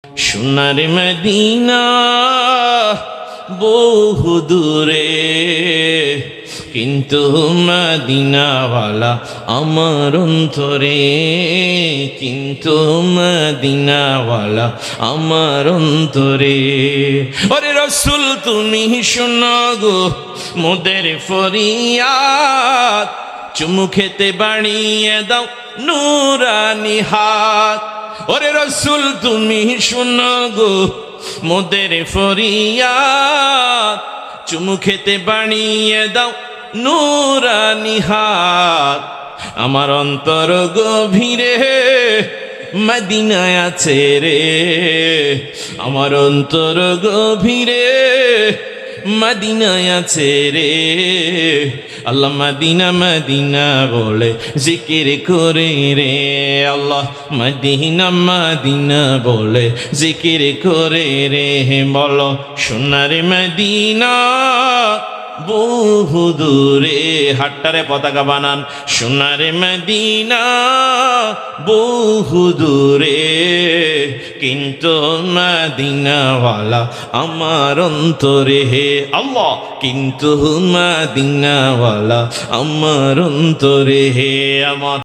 সোনার মদিনা বহু দূরে, কিন্তু মদিনাওয়ালা আমার অন্তরে, কিন্তু মদিনাওয়ালা আমার অন্তরে। ওরে রসুল তুমি শোনো গো মোদের ফরিয়াদ, চুমু খেতে বাড়িয়ে দাও নুরানি হাত। ওরে রসুল তুমি শোনো গো মোদের ফরিয়াদ, চুমু খেতে বাড়িয়ে দাও নুরানি হাত। আমার অন্তর গভীরে মদিনায় আছে রে, আমার অন্তর গভীরে মদিনায় আছে রে। আল্লাহ মদিনা মদিনা বলে জিকির করে রে, আল্লাহ মদিনা মদিনা বলে জিকির করে রে। বলো সোনার মদিনা বহু দূরে, হাট্টারে পতাকা বানান। সোনার মদিনা বহু দূরে, কিন্তু মদিনাওয়ালা আমার অন্তরে হে আল্লাহ, কিন্তু মদিনাওয়ালা আমার অন্তরে হে আমার।